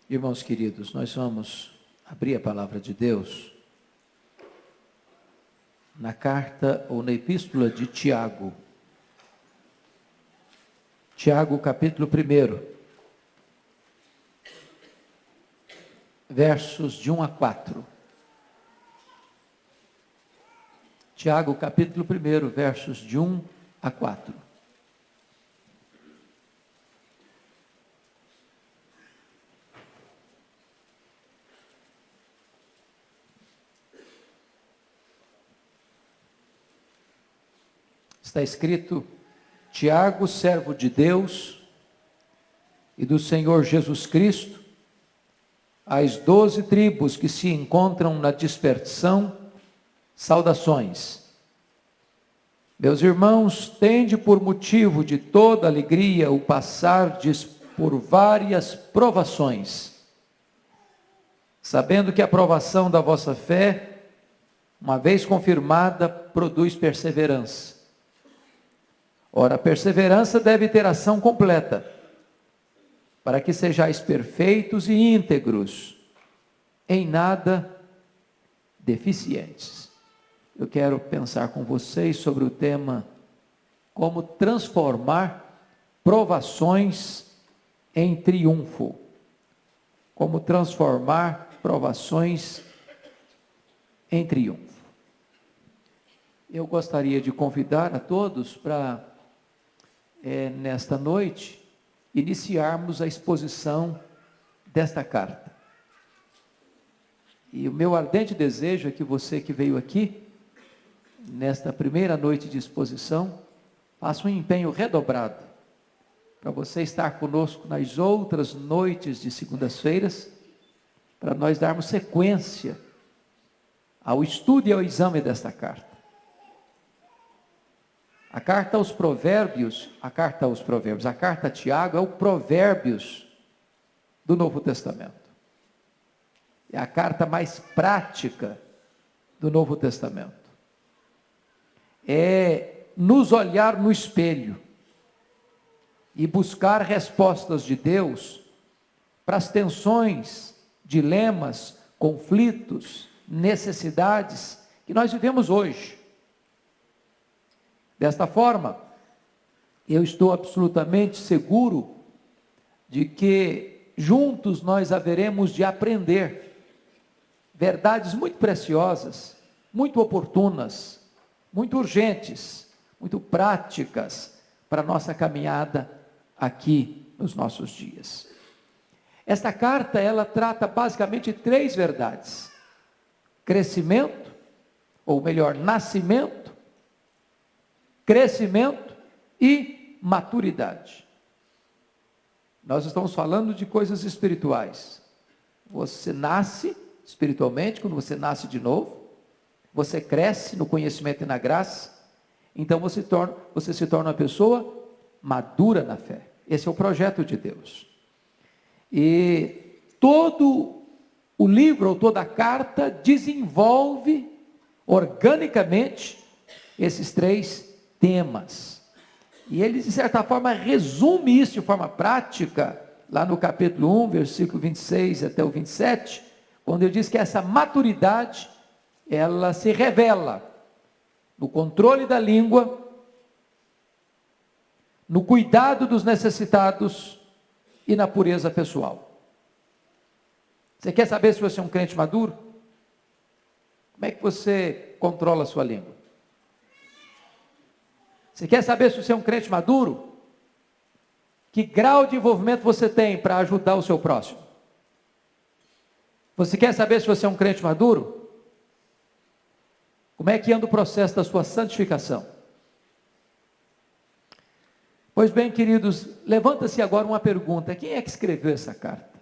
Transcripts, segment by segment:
Irmãos queridos, nós vamos abrir a palavra de Deus na carta ou na epístola de Tiago. Tiago, capítulo 1, versos de 1 a 4. Tiago, capítulo 1, versos de 1 a 4. Está escrito: Tiago, servo de Deus e do Senhor Jesus Cristo, às 12 tribos que se encontram na dispersão, saudações. Meus irmãos, tende por motivo de toda alegria o passardes por várias provações, sabendo que a provação da vossa fé, uma vez confirmada, produz perseverança. Ora, a perseverança deve ter ação completa, para que sejais perfeitos e íntegros, em nada deficientes. Eu quero pensar com vocês sobre o tema: como transformar provações em triunfo. Como transformar provações em triunfo. Eu gostaria de convidar a todos para nesta noite, iniciarmos a exposição desta carta. E o meu ardente desejo é que você que veio aqui, nesta primeira noite de exposição, faça um empenho redobrado, para você estar conosco nas outras noites de segundas-feiras, para nós darmos sequência ao estudo e ao exame desta carta. A carta a Tiago é o Provérbios do Novo Testamento. É a carta mais prática do Novo Testamento. É nos olhar no espelho e buscar respostas de Deus para as tensões, dilemas, conflitos, necessidades que nós vivemos hoje. Desta forma, eu estou absolutamente seguro de que juntos nós haveremos de aprender verdades muito preciosas, muito oportunas, muito urgentes, muito práticas para a nossa caminhada aqui nos nossos dias. Esta carta, ela trata basicamente de 3 verdades: crescimento, ou melhor, nascimento, crescimento e maturidade. Nós estamos falando de coisas espirituais. Você nasce espiritualmente, quando você nasce de novo, você cresce no conhecimento e na graça, então você se torna uma pessoa madura na fé. Esse é o projeto de Deus. E todo o livro, ou toda a carta, desenvolve organicamente esses 3 temas. E ele, de certa forma, resume isso de forma prática, lá no capítulo 1, versículo 26 até o 27, quando ele diz que essa maturidade, ela se revela no controle da língua, no cuidado dos necessitados e na pureza pessoal. Você quer saber se você é um crente maduro? Como é que você controla a sua língua? Você quer saber se você é um crente maduro? Que grau de envolvimento você tem para ajudar o seu próximo? Você quer saber se você é um crente maduro? Como é que anda o processo da sua santificação? Pois bem, queridos, levanta-se agora uma pergunta: quem é que escreveu essa carta?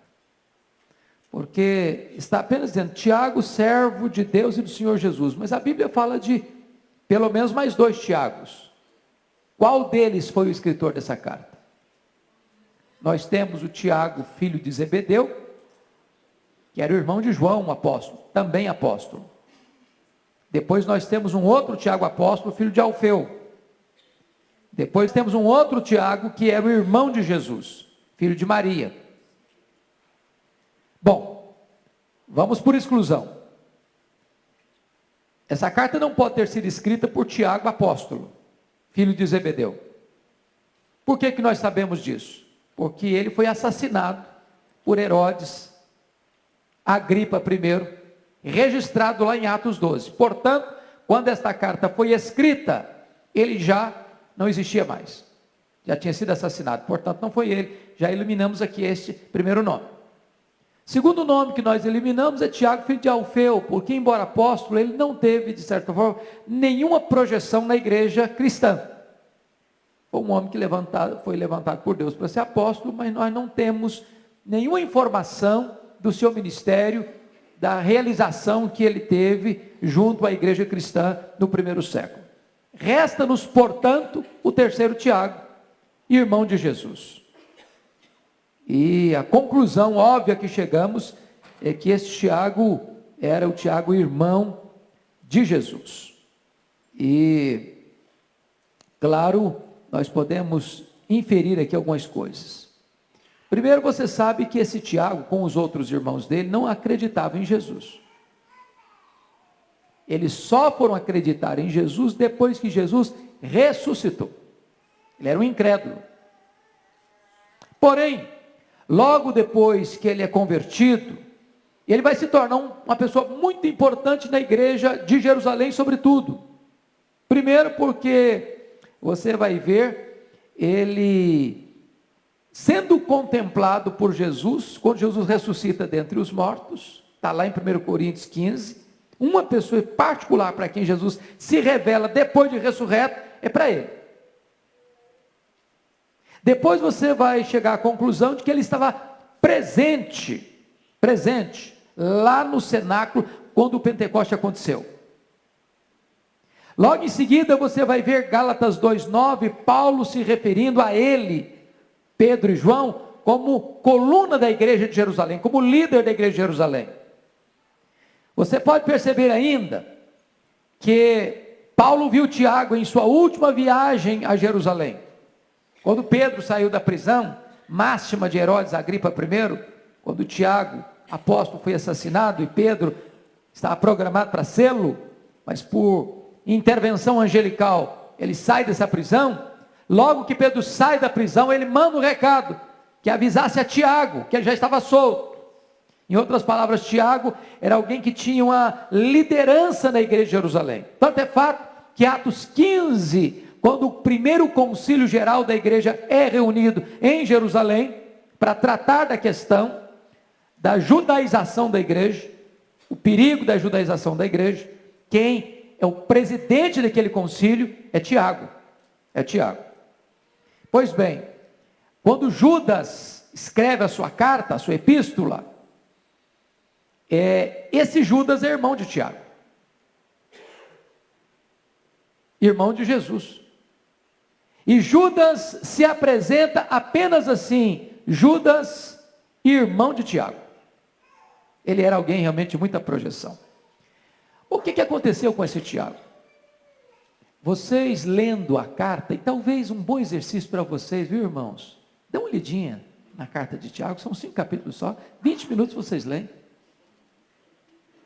Porque está apenas dizendo Tiago, servo de Deus e do Senhor Jesus, mas a Bíblia fala de pelo menos mais 2 Tiagos. Qual deles foi o escritor dessa carta? Nós temos o Tiago, filho de Zebedeu, que era o irmão de João, um apóstolo, também apóstolo. Depois nós temos um outro Tiago apóstolo, filho de Alfeu. Depois temos um outro Tiago, que era o irmão de Jesus, filho de Maria. Vamos por exclusão. Essa carta não pode ter sido escrita por Tiago, apóstolo, filho de Zebedeu. Por que nós sabemos disso? Porque ele foi assassinado por Herodes Agripa I, registrado lá em Atos 12. Portanto, quando esta carta foi escrita, ele já não existia mais. Já tinha sido assassinado. Portanto, não foi ele. Já eliminamos aqui este primeiro nome. Segundo nome que nós eliminamos é Tiago, filho de Alfeu, porque embora apóstolo, ele não teve, de certa forma, nenhuma projeção na igreja cristã. Foi um homem que foi levantado por Deus para ser apóstolo, mas nós não temos nenhuma informação do seu ministério, da realização que ele teve junto à igreja cristã no primeiro século. Resta-nos, portanto, o terceiro Tiago, irmão de Jesus. E a conclusão óbvia que chegamos é que este Tiago era o Tiago irmão de Jesus. E, claro, nós podemos inferir aqui algumas coisas. Primeiro, você sabe que esse Tiago, com os outros irmãos dele, não acreditavam em Jesus. Eles só foram acreditar em Jesus depois que Jesus ressuscitou. Ele era um incrédulo. Porém, logo depois que ele é convertido, ele vai se tornar uma pessoa muito importante na igreja de Jerusalém, sobretudo. Primeiro porque você vai ver ele sendo contemplado por Jesus, quando Jesus ressuscita dentre os mortos, está lá em 1 Coríntios 15, uma pessoa particular para quem Jesus se revela depois de ressurreto, é para ele. Depois você vai chegar à conclusão de que ele estava presente, lá no cenáculo, quando o Pentecoste aconteceu. Logo em seguida você vai ver Gálatas 2,9, Paulo se referindo a ele, Pedro e João, como coluna da igreja de Jerusalém, como líder da igreja de Jerusalém. Você pode perceber ainda que Paulo viu Tiago em sua última viagem a Jerusalém. Quando Pedro saiu da prisão, máxima de Herodes Agripa I, quando Tiago, apóstolo, foi assassinado e Pedro estava programado para sê-lo, mas por intervenção angelical, ele sai dessa prisão. Logo que Pedro sai da prisão, ele manda um recado, que avisasse a Tiago, que ele já estava solto. Em outras palavras, Tiago era alguém que tinha uma liderança na igreja de Jerusalém. Tanto é fato que Atos 15, quando o primeiro concílio geral da igreja é reunido em Jerusalém, para tratar da questão da judaização da igreja, o perigo da judaização da igreja, quem é o presidente daquele concílio é Tiago. Pois bem, quando Judas escreve a sua carta, a sua epístola, esse Judas é irmão de Tiago, irmão de Jesus. E Judas se apresenta apenas assim, Judas, irmão de Tiago. Ele era alguém realmente de muita projeção. O que aconteceu com esse Tiago? Vocês lendo a carta, e talvez um bom exercício para vocês, viu, irmãos? Dá uma olhadinha na carta de Tiago, são 5 capítulos só, 20 minutos vocês leem.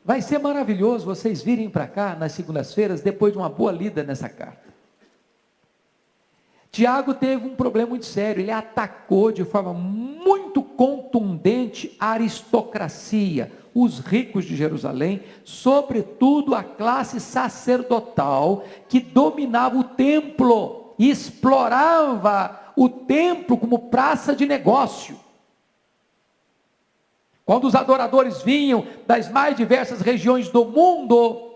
Vai ser maravilhoso vocês virem para cá nas segundas-feiras, depois de uma boa lida nessa carta. Tiago teve um problema muito sério, ele atacou de forma muito contundente a aristocracia, os ricos de Jerusalém, sobretudo a classe sacerdotal que dominava o templo e explorava o templo como praça de negócio. Quando os adoradores vinham das mais diversas regiões do mundo,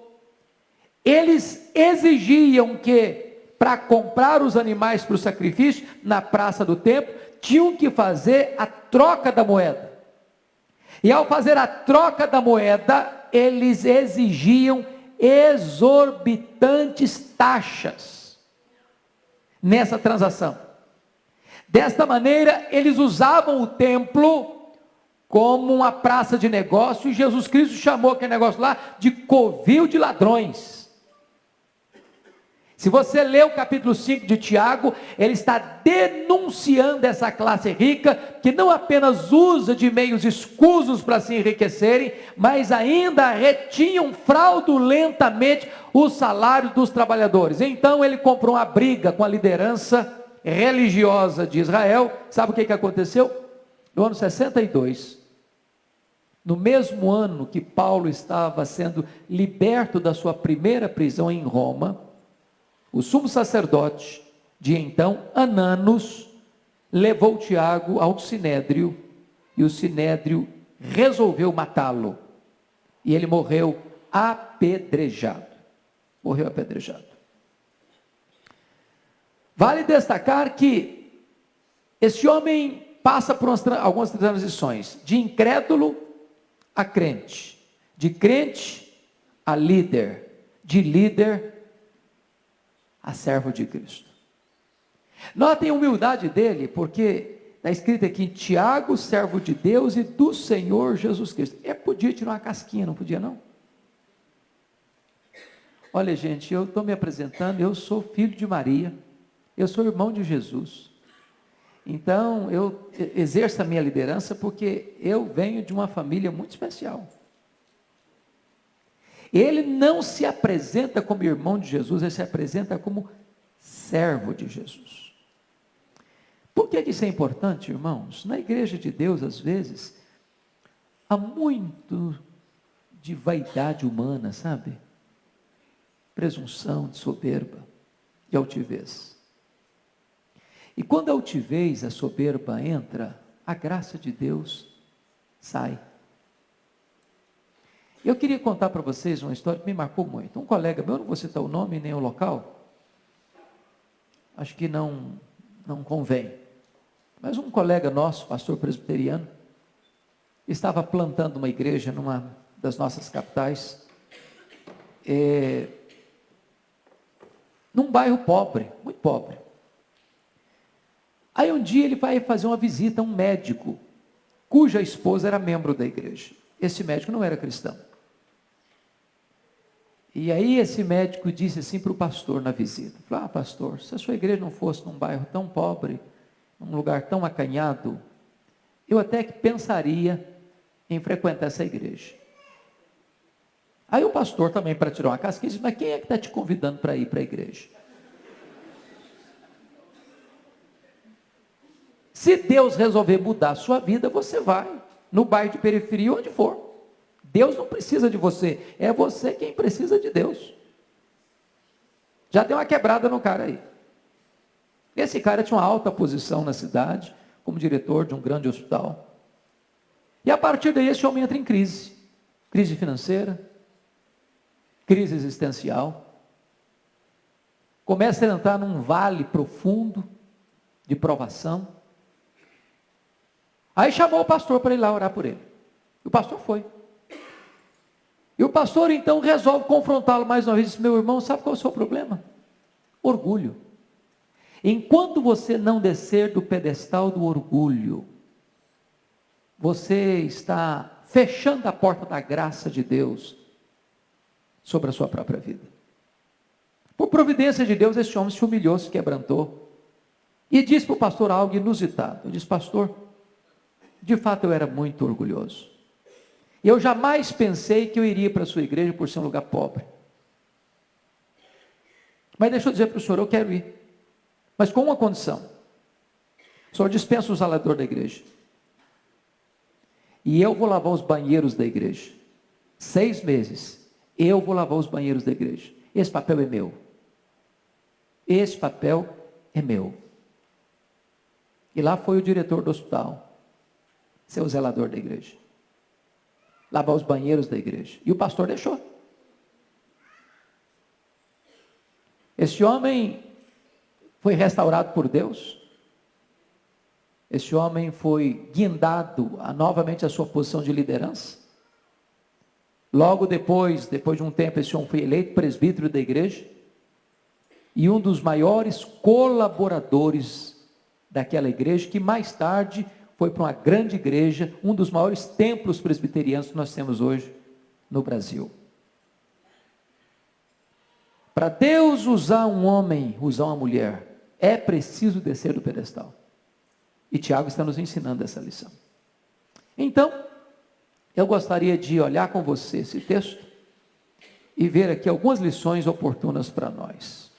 eles exigiam que, para comprar os animais para o sacrifício, na praça do templo, tinham que fazer a troca da moeda. E ao fazer a troca da moeda, eles exigiam exorbitantes taxas nessa transação. Desta maneira, eles usavam o templo como uma praça de negócio, e Jesus Cristo chamou aquele negócio lá de covil de ladrões. Se você lê o capítulo 5 de Tiago, ele está denunciando essa classe rica, que não apenas usa de meios escusos para se enriquecerem, mas ainda retinham fraudulentamente o salário dos trabalhadores. Então ele comprou uma briga com a liderança religiosa de Israel. Sabe o que aconteceu? No ano 62, no mesmo ano que Paulo estava sendo liberto da sua primeira prisão em Roma, o sumo sacerdote de então, Ananos, levou Tiago ao sinédrio, e o sinédrio resolveu matá-lo, e ele morreu apedrejado. Morreu apedrejado. Vale destacar que esse homem passa por algumas transições, de incrédulo a crente, de crente a líder, de líder a servo de Cristo. Notem a humildade dele, porque está escrito aqui, Tiago, servo de Deus e do Senhor Jesus Cristo. Ele podia tirar uma casquinha, não podia não? Olha gente, eu estou me apresentando, eu sou filho de Maria, eu sou irmão de Jesus. Então, eu exerço a minha liderança porque eu venho de uma família muito especial. Ele não se apresenta como irmão de Jesus, ele se apresenta como servo de Jesus. Por que isso é importante, irmãos? Na igreja de Deus, às vezes, há muito de vaidade humana, sabe? Presunção, de soberba, de altivez. E quando a altivez, a soberba entra, a graça de Deus sai. Eu queria contar para vocês uma história que me marcou muito. Um colega meu, não vou citar o nome nem o local, acho que não convém, mas um colega nosso, pastor presbiteriano, estava plantando uma igreja numa das nossas capitais, num bairro pobre, muito pobre. Aí um dia ele vai fazer uma visita a um médico, cuja esposa era membro da igreja. Esse médico não era cristão. E aí esse médico disse assim para o pastor na visita, falou, pastor, se a sua igreja não fosse num bairro tão pobre, num lugar tão acanhado, eu até que pensaria em frequentar essa igreja. Aí o pastor também, para tirar uma casquinha, disse, mas quem é que está te convidando para ir para a igreja? Se Deus resolver mudar a sua vida, você vai, no bairro de periferia, onde for. Deus não precisa de você, é você quem precisa de Deus. Já deu uma quebrada no cara aí. Esse cara tinha uma alta posição na cidade, como diretor de um grande hospital. E a partir daí esse homem entra em crise. Crise financeira, crise existencial. Começa a entrar num vale profundo de provação. Aí chamou o pastor para ir lá orar por ele. E o pastor foi. E o pastor então resolve confrontá-lo mais uma vez. Disse, meu irmão, sabe qual é o seu problema? Orgulho. Enquanto você não descer do pedestal do orgulho, você está fechando a porta da graça de Deus sobre a sua própria vida. Por providência de Deus, esse homem se humilhou, se quebrantou e disse para o pastor algo inusitado. Ele disse, pastor, de fato eu era muito orgulhoso. E eu jamais pensei que eu iria para a sua igreja por ser um lugar pobre. Mas deixa eu dizer para o senhor, eu quero ir. Mas com uma condição. O senhor dispensa o zelador da igreja. E eu vou lavar os banheiros da igreja. 6 meses. Eu vou lavar os banheiros da igreja. Esse papel é meu. Esse papel é meu. E lá foi o diretor do hospital. Ser o zelador da igreja. Lavar os banheiros da igreja. E o pastor deixou. Esse homem foi restaurado por Deus. Esse homem foi guindado novamente à sua posição de liderança. Logo depois de um tempo, esse homem foi eleito presbítero da igreja. E um dos maiores colaboradores daquela igreja, que mais tarde foi para uma grande igreja, um dos maiores templos presbiterianos que nós temos hoje no Brasil. Para Deus usar um homem, usar uma mulher, é preciso descer do pedestal. E Tiago está nos ensinando essa lição. Então, eu gostaria de olhar com você esse texto e ver aqui algumas lições oportunas para nós.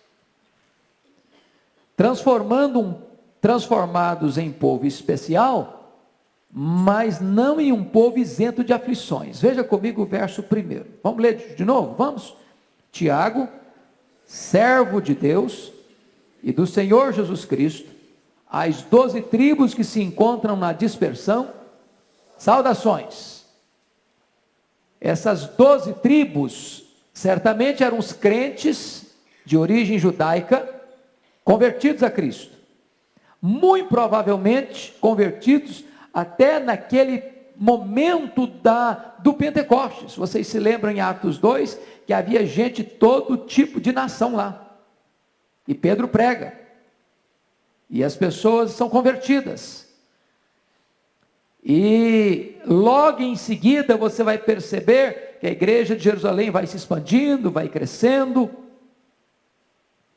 Transformados em povo especial, mas não em um povo isento de aflições. Veja comigo o verso 1. Vamos ler de novo? Vamos? Tiago, servo de Deus e do Senhor Jesus Cristo, às 12 tribos que se encontram na dispersão, saudações. Essas 12 tribos, certamente eram os crentes de origem judaica, convertidos a Cristo. Muito provavelmente convertidos até naquele momento do Pentecostes. Vocês se lembram em Atos 2, que havia gente de todo tipo de nação lá. E Pedro prega. E as pessoas são convertidas. E logo em seguida você vai perceber que a igreja de Jerusalém vai se expandindo, vai crescendo.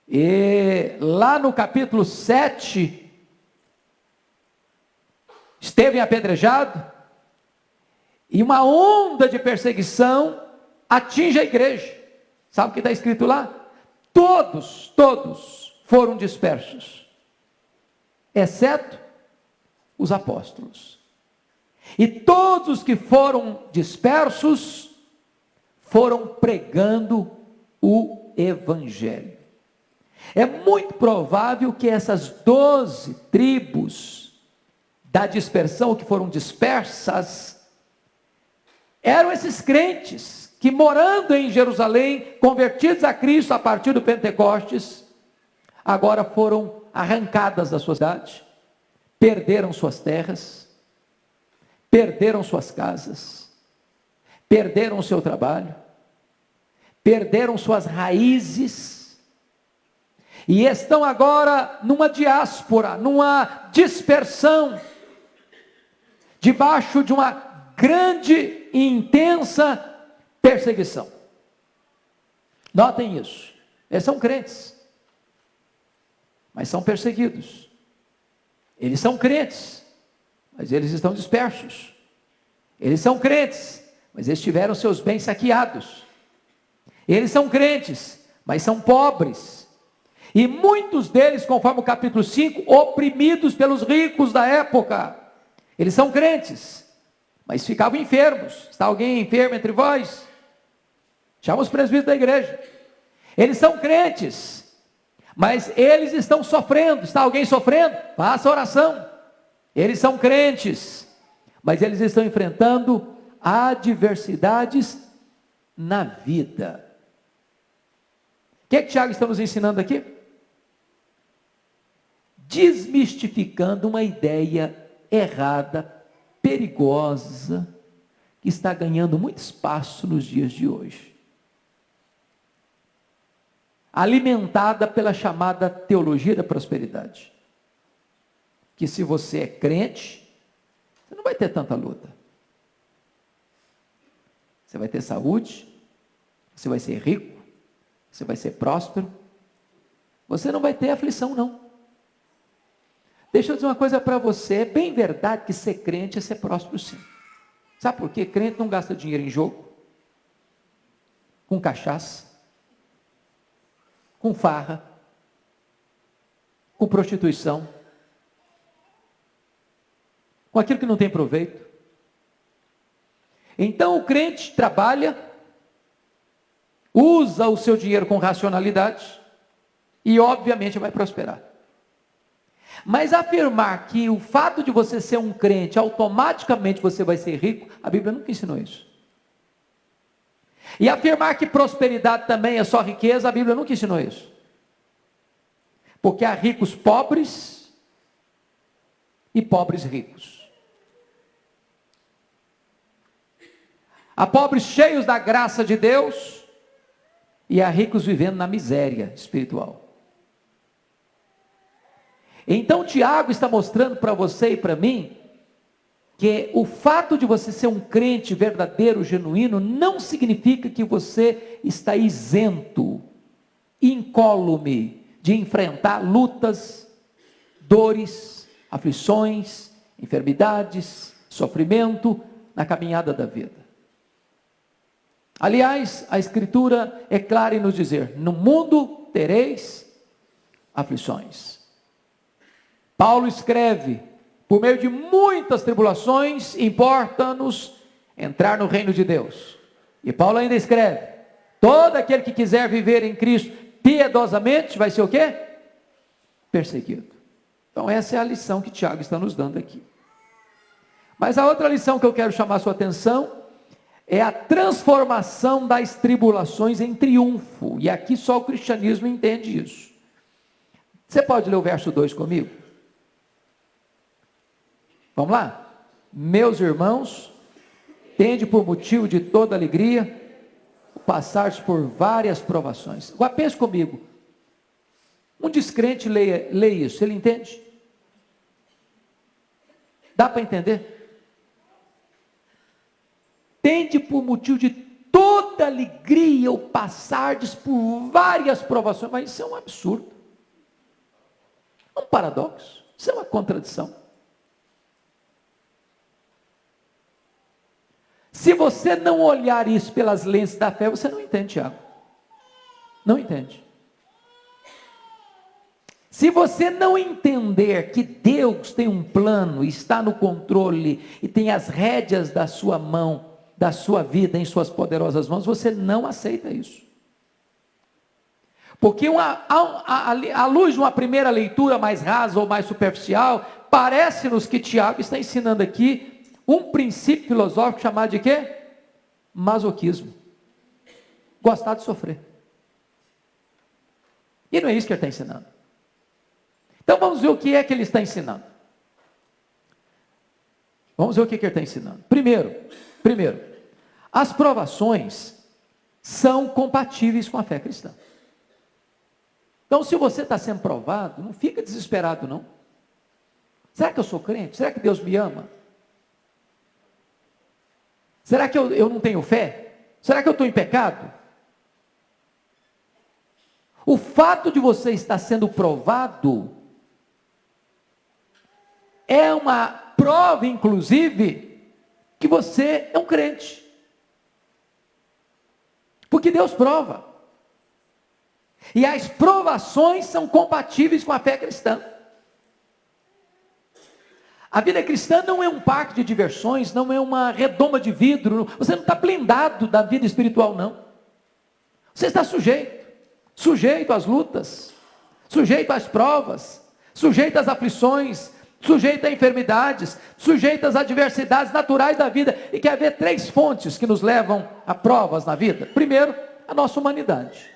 E lá no capítulo 7, Estevão apedrejado, e uma onda de perseguição atinge a igreja. Sabe o que está escrito lá? Todos foram dispersos, exceto os apóstolos. E todos os que foram dispersos foram pregando o evangelho. É muito provável que essas 12 tribos da dispersão, que foram dispersas, eram esses crentes que, morando em Jerusalém, convertidos a Cristo a partir do Pentecostes, agora foram arrancadas da sua cidade, perderam suas terras, perderam suas casas, perderam o seu trabalho, perderam suas raízes, e estão agora numa diáspora, numa dispersão, debaixo de uma grande e intensa perseguição. Notem isso. Eles são crentes, mas são perseguidos. Eles são crentes, mas eles estão dispersos. Eles são crentes, mas eles tiveram seus bens saqueados. Eles são crentes, mas são pobres. E muitos deles, conforme o capítulo 5, oprimidos pelos ricos da época. Eles são crentes, mas ficavam enfermos. Está alguém enfermo entre vós? Chama os presbíteros da igreja. Eles são crentes, mas eles estão sofrendo. Está alguém sofrendo? Faça oração. Eles são crentes, mas eles estão enfrentando adversidades na vida. O que Tiago está nos ensinando aqui? Desmistificando uma ideia errada, perigosa, que está ganhando muito espaço nos dias de hoje, alimentada pela chamada teologia da prosperidade, que se você é crente, você não vai ter tanta luta, você vai ter saúde, você vai ser rico, você vai ser próspero, você não vai ter aflição não. Deixa eu dizer uma coisa para você, é bem verdade que ser crente é ser próspero sim. Sabe por quê? Crente não gasta dinheiro em jogo, com cachaça, com farra, com prostituição, com aquilo que não tem proveito. Então o crente trabalha, usa o seu dinheiro com racionalidade e obviamente vai prosperar. Mas afirmar que o fato de você ser um crente, automaticamente você vai ser rico, a Bíblia nunca ensinou isso. E afirmar que prosperidade também é só riqueza, a Bíblia nunca ensinou isso. Porque há ricos pobres e pobres ricos. Há pobres cheios da graça de Deus e há ricos vivendo na miséria espiritual. Então Tiago está mostrando para você e para mim que o fato de você ser um crente verdadeiro, genuíno, não significa que você está isento incólume de enfrentar lutas, dores, aflições, enfermidades, sofrimento na caminhada da vida. Aliás, a Escritura é clara em nos dizer: no mundo tereis aflições. Paulo escreve: por meio de muitas tribulações, importa-nos entrar no reino de Deus. E Paulo ainda escreve: todo aquele que quiser viver em Cristo piedosamente, vai ser o quê? Perseguido. Então essa é a lição que Tiago está nos dando aqui. Mas a outra lição que eu quero chamar a sua atenção é a transformação das tribulações em triunfo. E aqui só o cristianismo entende isso. Você pode ler o verso 2 comigo? Vamos lá? Meus irmãos, tende por motivo de toda alegria passar por várias provações. Agora pense comigo. Um descrente lê isso, ele entende? Dá para entender? Tende por motivo de toda alegria o passardes por várias provações. Mas isso é um absurdo. É um paradoxo. Isso é uma contradição. Se você não olhar isso pelas lentes da fé, você não entende, Tiago. Não entende. Se você não entender que Deus tem um plano, está no controle e tem as rédeas da sua mão, da sua vida em suas poderosas mãos, você não aceita isso. Porque à luz de uma primeira leitura mais rasa ou mais superficial, parece-nos que Tiago está ensinando aqui um princípio filosófico chamado de quê? Masoquismo. Gostar de sofrer. E não é isso que ele está ensinando. Então vamos ver o que é que ele está ensinando. Vamos ver o que ele está ensinando. Primeiro, as provações são compatíveis com a fé cristã. Então, se você está sendo provado, não fica desesperado, não. Será que eu sou crente? Será que Deus me ama? Será que eu não tenho fé? Será que eu estou em pecado? O fato de você estar sendo provado é uma prova, inclusive, que você é um crente. Porque Deus prova. E as provações são compatíveis com a fé cristã. A vida cristã não é um parque de diversões, não é uma redoma de vidro, você não está blindado da vida espiritual, não. Você está sujeito às lutas, sujeito às provas, sujeito às aflições, sujeito a enfermidades, sujeito às adversidades naturais da vida. E quer ver 3 fontes que nos levam a provas na vida? Primeiro, a nossa humanidade.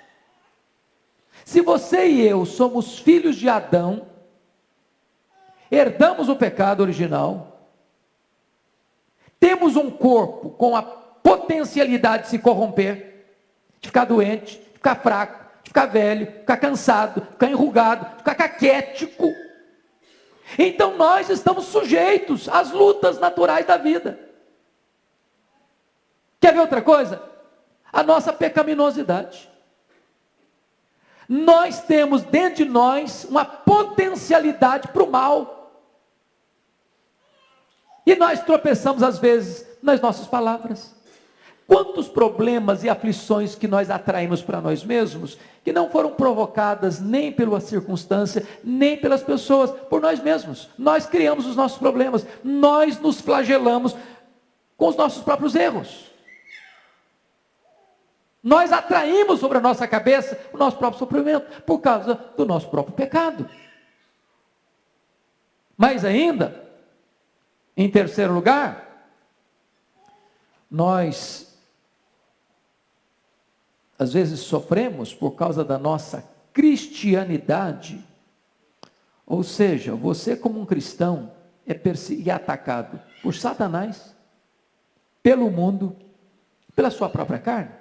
Se você e eu somos filhos de Adão, herdamos o pecado original, temos um corpo com a potencialidade de se corromper, de ficar doente, de ficar fraco, de ficar velho, de ficar cansado, de ficar enrugado, de ficar caquético. Então nós estamos sujeitos às lutas naturais da vida. Quer ver outra coisa? A nossa pecaminosidade. Nós temos dentro de nós uma potencialidade para o mal. E nós tropeçamos às vezes nas nossas palavras. Quantos problemas e aflições que nós atraímos para nós mesmos, que não foram provocadas nem pela circunstância, nem pelas pessoas, por nós mesmos. Nós criamos os nossos problemas, nós nos flagelamos com os nossos próprios erros. Nós atraímos sobre a nossa cabeça o nosso próprio sofrimento, por causa do nosso próprio pecado. Mais ainda, em terceiro lugar, nós às vezes sofremos por causa da nossa cristianidade. Ou seja, você como um cristão é perseguido e atacado por Satanás, pelo mundo, pela sua própria carne.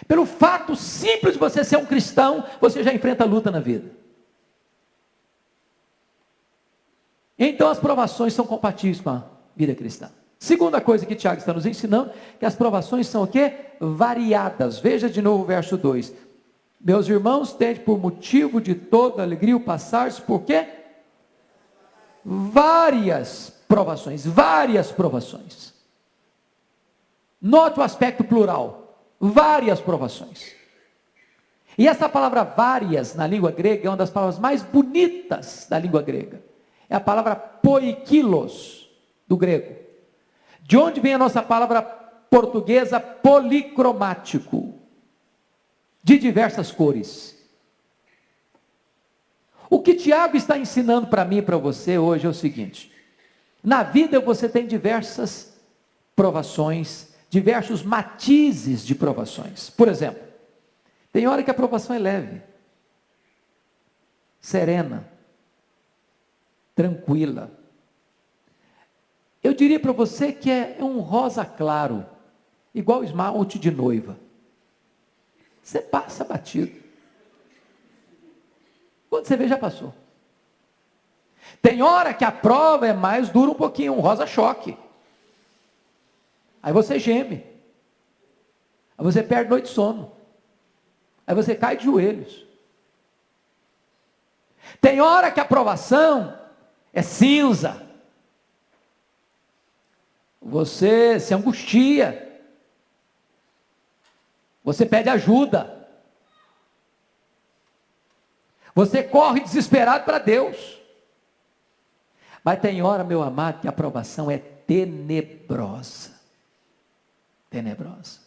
Pelo fato simples de você ser um cristão, você já enfrenta luta na vida. Então as provações são compatíveis com a vida cristã. Segunda coisa que Tiago está nos ensinando, que as provações são o quê? Variadas. Veja de novo o verso 2. Meus irmãos, tende por motivo de toda alegria o passar-se por quê? Várias provações, várias provações. Note o aspecto plural, várias provações. E essa palavra várias na língua grega é uma das palavras mais bonitas da língua grega. É a palavra poikilos do grego. De onde vem a nossa palavra portuguesa policromático? De diversas cores. O que Tiago está ensinando para mim e para você hoje é o seguinte: na vida você tem diversas provações, diversos matizes de provações. Por exemplo, tem hora que a provação é leve, serena, tranquila. Eu diria para você que é um rosa claro, igual esmalte de noiva. Você passa batido. Quando você vê, já passou. Tem hora que a prova é mais dura um pouquinho, um rosa choque. Aí você geme. Aí você perde noite de sono. Aí você cai de joelhos. Tem hora que a provação é cinza. Você se angustia. Você pede ajuda. Você corre desesperado para Deus. Mas tem hora, meu amado, que a provação é tenebrosa. Tenebrosa.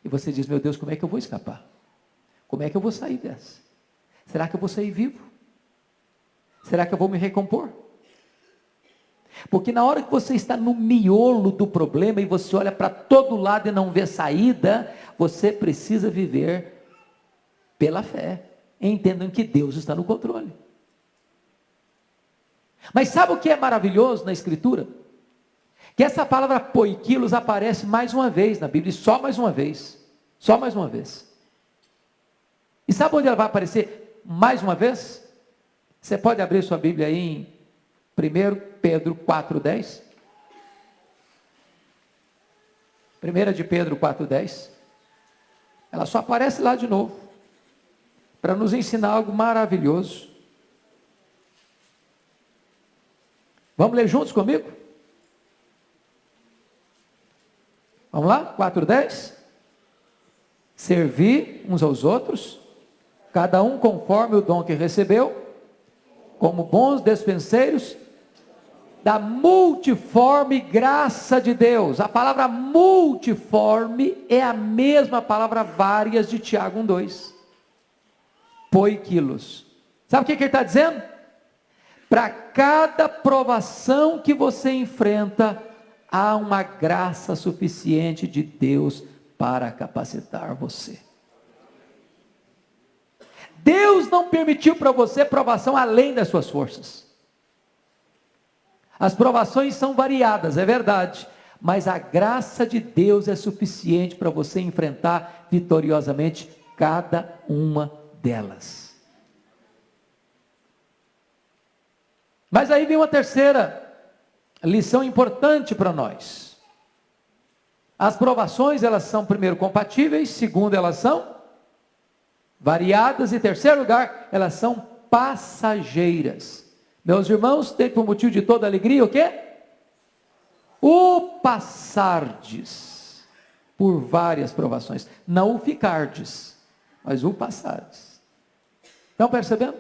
E você diz, meu Deus, como é que eu vou escapar? Como é que eu vou sair dessa? Será que eu vou sair vivo? Será que eu vou me recompor? Porque na hora que você está no miolo do problema e você olha para todo lado e não vê saída, você precisa viver pela fé, entendendo que Deus está no controle. Mas sabe o que é maravilhoso na Escritura? Que essa palavra poikilos aparece mais uma vez na Bíblia, só mais uma vez. Só mais uma vez. E sabe onde ela vai aparecer mais uma vez? Você pode abrir sua Bíblia aí em 1 Pedro 4,10. 1 de Pedro 4,10. Ela só aparece lá de novo, para nos ensinar algo maravilhoso. Vamos ler juntos comigo? Vamos lá? 4,10. Servir uns aos outros, cada um conforme o dom que recebeu, como bons despenseiros da multiforme graça de Deus. A palavra multiforme é a mesma palavra várias de Tiago 1,2. Poikilos. Sabe o que ele está dizendo? Para cada provação que você enfrenta, há uma graça suficiente de Deus para capacitar você. Deus não permitiu para você provação além das suas forças. As provações são variadas, é verdade, mas a graça de Deus é suficiente para você enfrentar vitoriosamente cada uma delas. Mas aí vem uma terceira lição importante para nós. As provações, elas são, primeiro, compatíveis, segundo, elas são variadas, e terceiro lugar, elas são passageiras. Meus irmãos, tem por motivo de toda alegria o quê? O passardes por várias provações, não o ficardes, mas o passardes. Estão percebendo?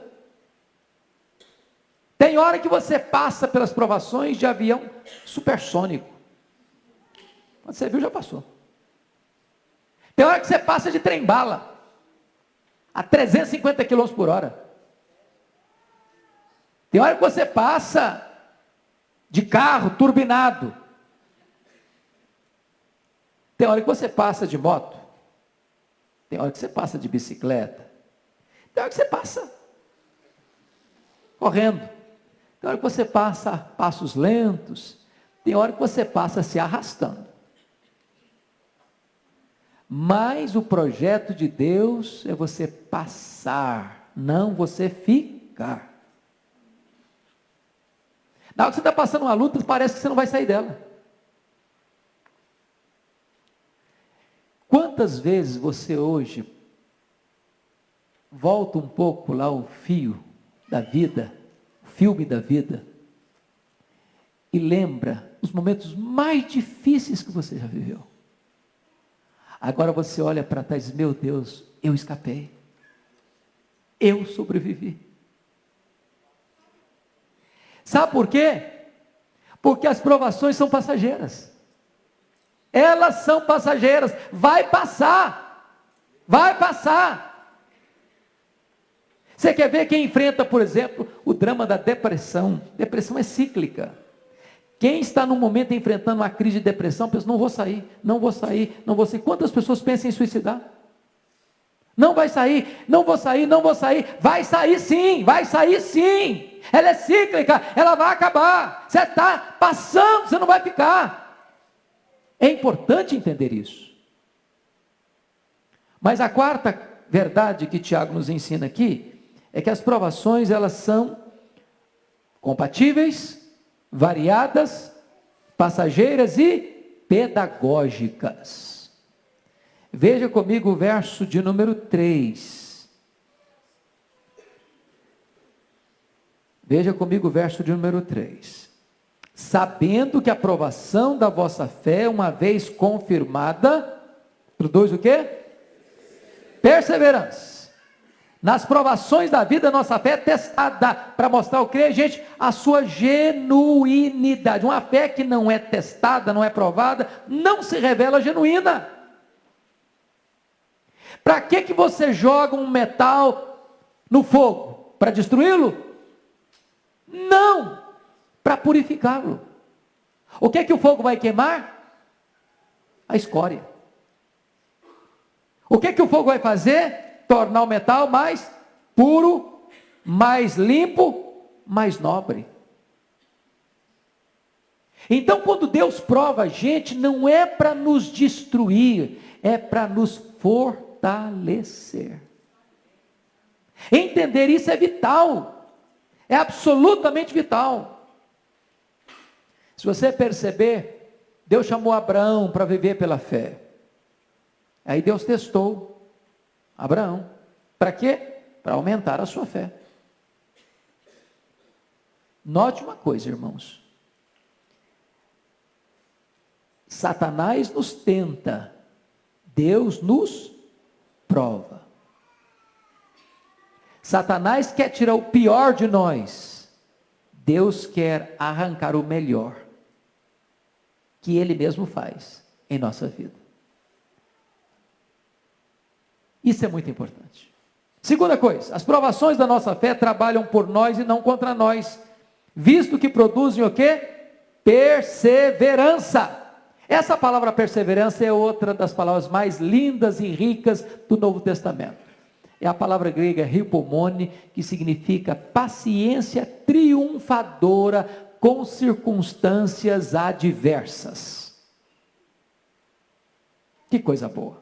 Tem hora que você passa pelas provações de avião supersônico. Quando você viu, já passou. Tem hora que você passa de trem-bala a 350 km por hora. Tem hora que você passa de carro turbinado. Tem hora que você passa de moto. Tem hora que você passa de bicicleta. Tem hora que você passa correndo. Tem hora que você passa a passos lentos. Tem hora que você passa se arrastando. Mas o projeto de Deus é você passar, não você ficar. Na hora que você está passando uma luta, parece que você não vai sair dela. Quantas vezes você hoje volta um pouco lá o fio da vida, o filme da vida, e lembra os momentos mais difíceis que você já viveu. Agora você olha para trás e diz, meu Deus, eu escapei. Eu sobrevivi. Sabe por quê? Porque as provações são passageiras. Elas são passageiras. Vai passar. Vai passar. Você quer ver quem enfrenta, por exemplo, o drama da depressão? Depressão é cíclica. Quem está no momento enfrentando uma crise de depressão, pensa, não vou sair, não vou sair, não vou sair. Quantas pessoas pensam em suicidar? Não vai sair, não vou sair, não vou sair. Vai sair sim, vai sair sim. Ela é cíclica, ela vai acabar. Você está passando, você não vai ficar. É importante entender isso. Mas a quarta verdade que Tiago nos ensina aqui, é que as provações, elas são compatíveis, variadas, passageiras e pedagógicas. Veja comigo o verso de número 3. Veja comigo o verso de número 3. Sabendo que a aprovação da vossa fé, uma vez confirmada, produz o quê? Perseverança. Nas provações da vida, nossa fé é testada para mostrar o quê, gente? A sua genuinidade. Uma fé que não é testada, não é provada, não se revela genuína. Para que você joga um metal no fogo? Para destruí-lo? Não, para purificá-lo. O que é que o fogo vai queimar? A escória. O que é que o fogo vai fazer? Tornar o metal mais puro, mais limpo, mais nobre. Então, quando Deus prova a gente, não é para nos destruir, é para nos fortalecer. Entender isso é vital, é absolutamente vital. Se você perceber, Deus chamou Abraão para viver pela fé. Aí Deus testou Abraão. Para quê? Para aumentar a sua fé. Note uma coisa, irmãos. Satanás nos tenta, Deus nos prova. Satanás quer tirar o pior de nós, Deus quer arrancar o melhor, que Ele mesmo faz em nossa vida. Isso é muito importante. Segunda coisa, as provações da nossa fé trabalham por nós e não contra nós, visto que produzem o quê? Perseverança. Essa palavra perseverança é outra das palavras mais lindas e ricas do Novo Testamento. É a palavra grega hipomone, que significa paciência triunfadora com circunstâncias adversas. Que coisa boa.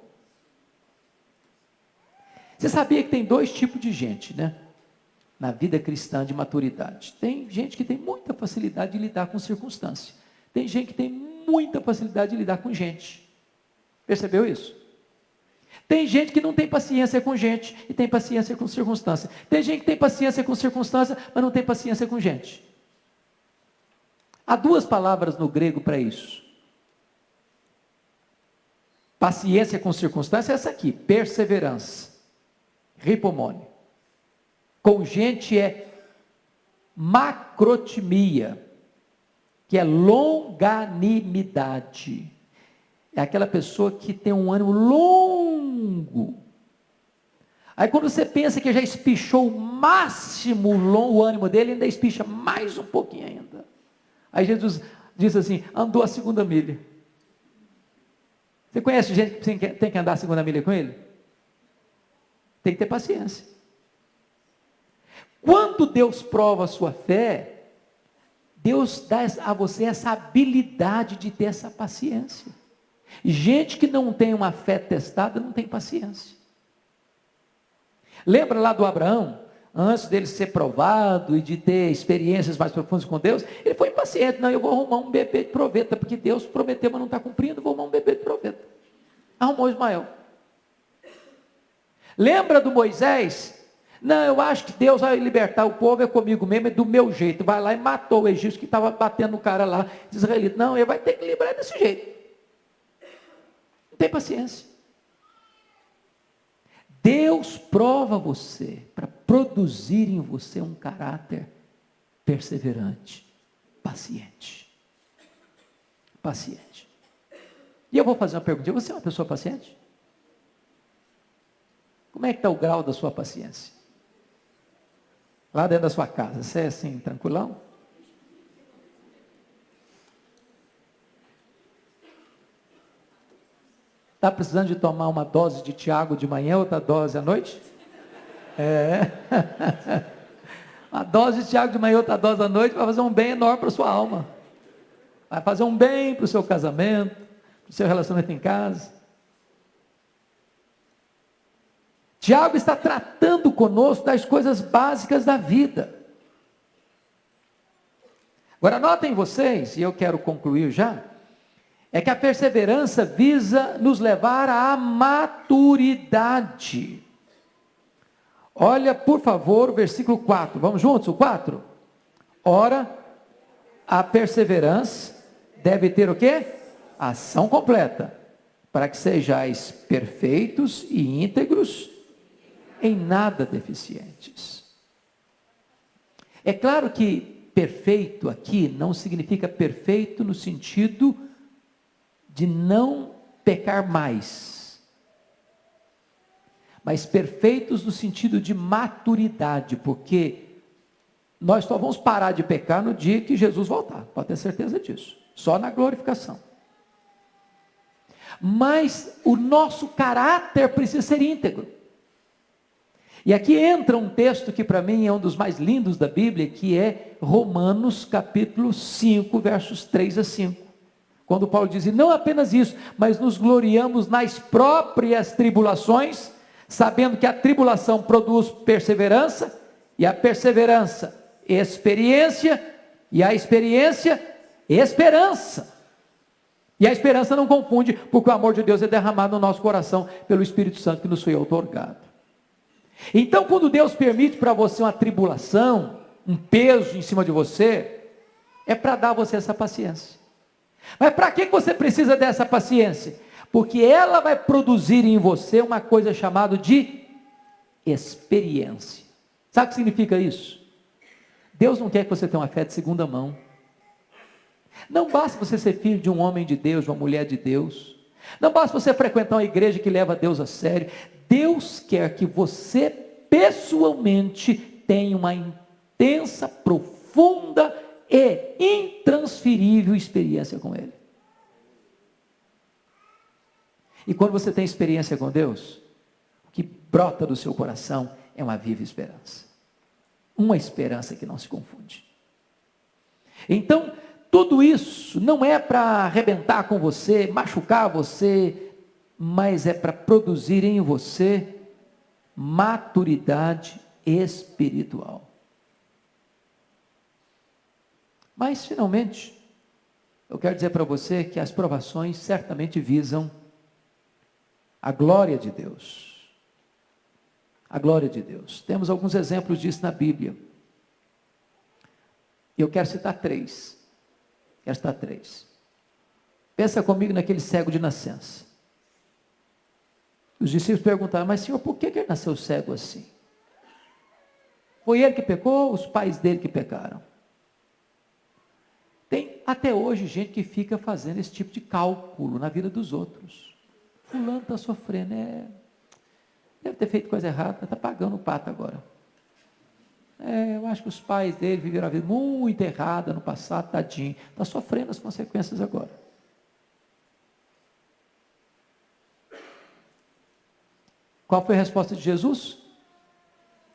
Você sabia que tem dois tipos de gente, né? Na vida cristã de maturidade. Tem gente que tem muita facilidade de lidar com circunstâncias. Tem gente que tem muita facilidade de lidar com gente. Percebeu isso? Tem gente que não tem paciência com gente e tem paciência com circunstância. Tem gente que tem paciência com circunstância, mas não tem paciência com gente. Há duas palavras no grego para isso. Paciência com circunstância é essa aqui, perseverança. Hipomone. Com gente é macrotimia, que é longanimidade. É aquela pessoa que tem um ânimo longo. Aí quando você pensa que já espichou o máximo o ânimo dele, ainda espicha mais um pouquinho ainda. Aí Jesus diz assim, andou a segunda milha. Você conhece gente que tem que andar a segunda milha com ele? Tem que ter paciência. Quando Deus prova a sua fé, Deus dá a você essa habilidade de ter essa paciência. Gente que não tem uma fé testada, não tem paciência. Lembra lá do Abraão? Antes dele ser provado e de ter experiências mais profundas com Deus, ele foi impaciente. Não, eu vou arrumar um bebê de proveta, porque Deus prometeu, mas não está cumprindo, vou arrumar um bebê de proveta. Arrumou Ismael. Lembra do Moisés, Não, eu acho que Deus vai libertar o povo, é comigo mesmo, é do meu jeito. Vai lá e matou o egípcio que estava batendo o cara lá, israelita. Não, ele vai ter que liberar desse jeito. Não tem paciência. Deus prova você para produzir em você um caráter perseverante, paciente. Paciente. E eu vou fazer uma pergunta: você é uma pessoa paciente? Como é que está o grau da sua paciência? Lá dentro da sua casa, você é assim, tranquilão? Está precisando de tomar uma dose de Tiago de manhã, outra dose à noite? É. Uma dose de Tiago de manhã, outra dose à noite, vai fazer um bem enorme para a sua alma. Vai fazer um bem para o seu casamento, para o seu relacionamento em casa. Tiago está tratando conosco das coisas básicas da vida. Agora notem vocês, e eu quero concluir já, é que a perseverança visa nos levar à maturidade. Olha, por favor, o versículo 4. Vamos juntos? O 4. Ora, a perseverança deve ter o quê? Ação completa, para que sejais perfeitos e íntegros, em nada deficientes. É claro que perfeito aqui não significa perfeito no sentido de não pecar mais, mas perfeitos no sentido de maturidade, porque nós só vamos parar de pecar no dia que Jesus voltar, pode ter certeza disso, só na glorificação. Mas o nosso caráter precisa ser íntegro. E aqui entra um texto que para mim é um dos mais lindos da Bíblia, que é Romanos capítulo 5, versos 3 a 5. Quando Paulo diz: e não apenas isso, mas nos gloriamos nas próprias tribulações, sabendo que a tribulação produz perseverança, e a perseverança, experiência, e a experiência, esperança. E a esperança não confunde, porque o amor de Deus é derramado no nosso coração pelo Espírito Santo que nos foi outorgado. Então, quando Deus permite para você uma tribulação, um peso em cima de você, é para dar a você essa paciência. Mas para que você precisa dessa paciência? Porque ela vai produzir em você uma coisa chamada de experiência. Sabe o que significa isso? Deus não quer que você tenha uma fé de segunda mão. Não basta você ser filho de um homem de Deus, de uma mulher de Deus. Não basta você frequentar uma igreja que leva Deus a sério. Deus quer que você pessoalmente tenha uma intensa, profunda e intransferível experiência com Ele. E quando você tem experiência com Deus, o que brota do seu coração é uma viva esperança. Uma esperança que não se confunde. Então, tudo isso não é para arrebentar com você, machucar você, mas é para produzir em você maturidade espiritual. Mas, finalmente, eu quero dizer para você que as provações certamente visam a glória de Deus. A glória de Deus. Temos alguns exemplos disso na Bíblia. Eu quero citar três. Pensa comigo naquele cego de nascença. Os discípulos perguntaram: mas Senhor, por que ele nasceu cego assim? Foi ele que pecou ou os pais dele que pecaram? Tem até hoje gente que fica fazendo esse tipo de cálculo na vida dos outros. Fulano está sofrendo, deve ter feito coisa errada, está pagando o pato agora. Eu acho que os pais dele viveram a vida muito errada no passado, tadinho, está sofrendo as consequências agora. Qual foi a resposta de Jesus?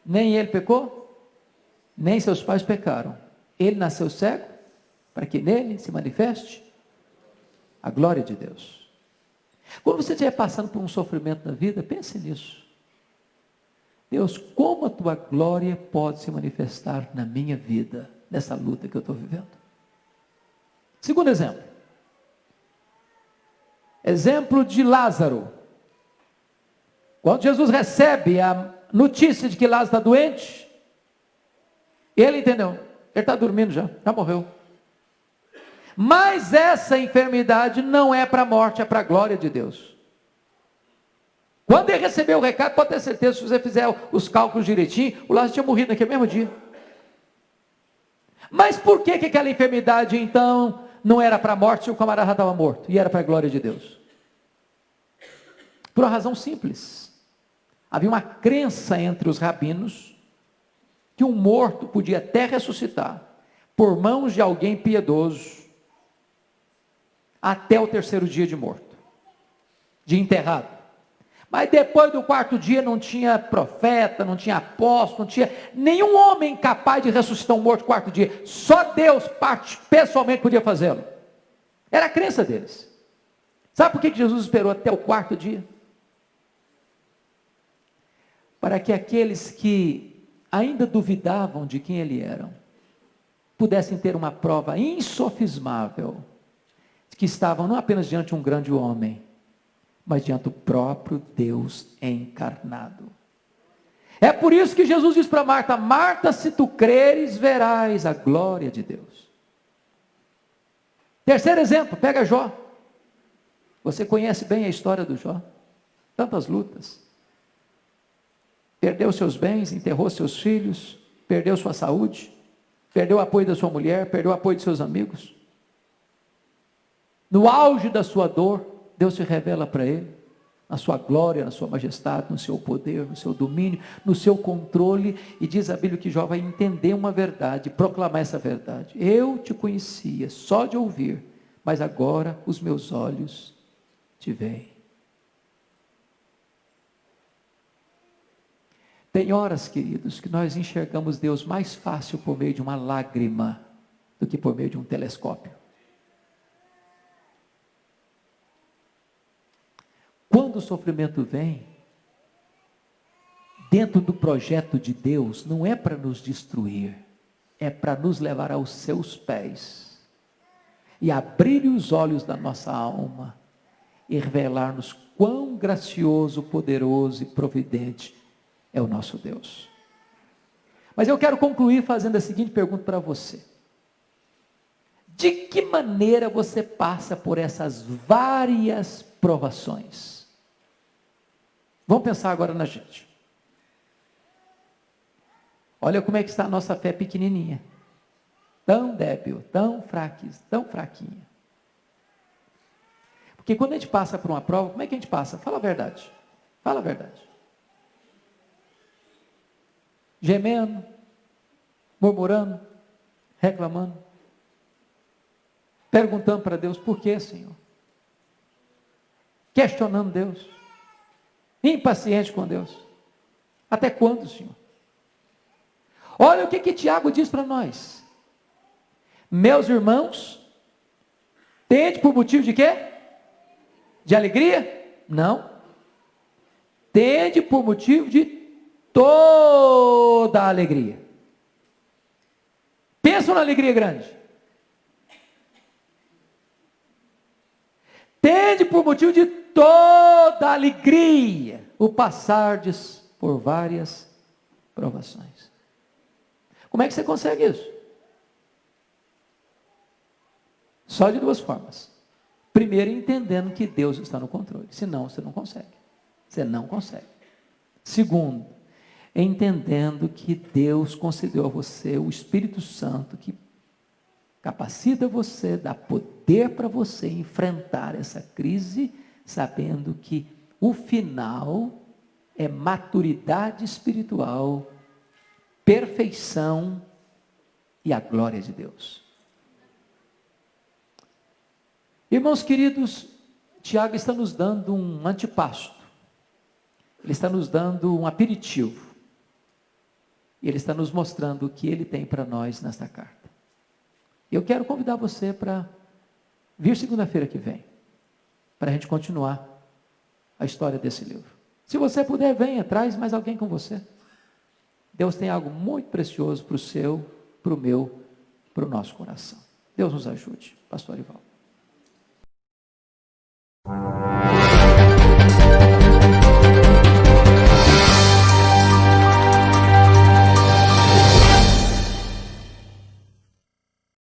Nem ele pecou, nem seus pais pecaram. Ele nasceu cego, para que nele se manifeste a glória de Deus. Quando você estiver passando por um sofrimento na vida, pense nisso. Deus, como a tua glória pode se manifestar na minha vida, nessa luta que eu estou vivendo? Segundo exemplo. Exemplo de Lázaro. Quando Jesus recebe a notícia de que Lázaro está doente, ele entendeu, ele está dormindo já morreu. Mas essa enfermidade não é para a morte, é para a glória de Deus. Quando ele recebeu o recado, pode ter certeza, se você fizer os cálculos direitinho, o Lázaro tinha morrido naquele mesmo dia. Mas por que aquela enfermidade então não era para a morte se o camarada estava morto, e era para a glória de Deus? Por uma razão simples. Havia uma crença entre os rabinos que um morto podia até ressuscitar por mãos de alguém piedoso até o 3º dia de morto, de enterrado. Mas depois do 4º dia não tinha profeta, não tinha apóstolo, não tinha nenhum homem capaz de ressuscitar um morto no 4º dia. Só Deus pessoalmente podia fazê-lo. Era a crença deles. Sabe por que Jesus esperou até o 4º dia? Para que aqueles que ainda duvidavam de quem ele era, pudessem ter uma prova insofismável, de que estavam não apenas diante de um grande homem, mas diante do próprio Deus encarnado. É por isso que Jesus diz para Marta: Marta, se tu creres, verás a glória de Deus. Terceiro exemplo, pega Jó. Você conhece bem a história do Jó, tantas lutas. Perdeu seus bens, enterrou seus filhos, perdeu sua saúde, perdeu o apoio da sua mulher, perdeu o apoio de seus amigos. No auge da sua dor, Deus se revela para ele, na sua glória, na sua majestade, no seu poder, no seu domínio, no seu controle, e diz a Bíblia que Jó vai entender uma verdade, proclamar essa verdade. Eu te conhecia só de ouvir, mas agora os meus olhos te veem. Tem horas, queridos, que nós enxergamos Deus mais fácil por meio de uma lágrima do que por meio de um telescópio. Quando o sofrimento vem, dentro do projeto de Deus, não é para nos destruir, é para nos levar aos seus pés, e abrir os olhos da nossa alma, e revelar-nos quão gracioso, poderoso e providente é o nosso Deus. Mas eu quero concluir fazendo a seguinte pergunta para você: de que maneira você passa por essas várias provações? Vamos pensar agora na gente. Olha como é que está a nossa fé pequenininha, tão débil, tão fraquinha. Porque quando a gente passa por uma prova, como é que a gente passa? Fala a verdade. Fala a verdade. Gemendo, murmurando, reclamando, perguntando para Deus: por que, Senhor? Questionando Deus, impaciente com Deus. Até quando, Senhor? Olha o que Tiago diz para nós: meus irmãos, tende por motivo de quê? De alegria? Não. Tende por motivo de toda a alegria. Pensa numa alegria grande. Tende por motivo de toda a alegria o passardes por várias provações. Como é que você consegue isso? Só de duas formas. Primeiro, entendendo que Deus está no controle. Senão, você não consegue. Você não consegue. Segundo, entendendo que Deus concedeu a você o Espírito Santo, que capacita você, dá poder para você enfrentar essa crise, sabendo que o final é maturidade espiritual, perfeição e a glória de Deus. Irmãos queridos, Tiago está nos dando um antipasto, ele está nos dando um aperitivo, e ele está nos mostrando o que ele tem para nós nesta carta. Eu quero convidar você para vir segunda-feira que vem, para a gente continuar a história desse livro. Se você puder, venha, traz mais alguém com você. Deus tem algo muito precioso para o seu, para o meu, para o nosso coração. Deus nos ajude. Pastor Ivaldo.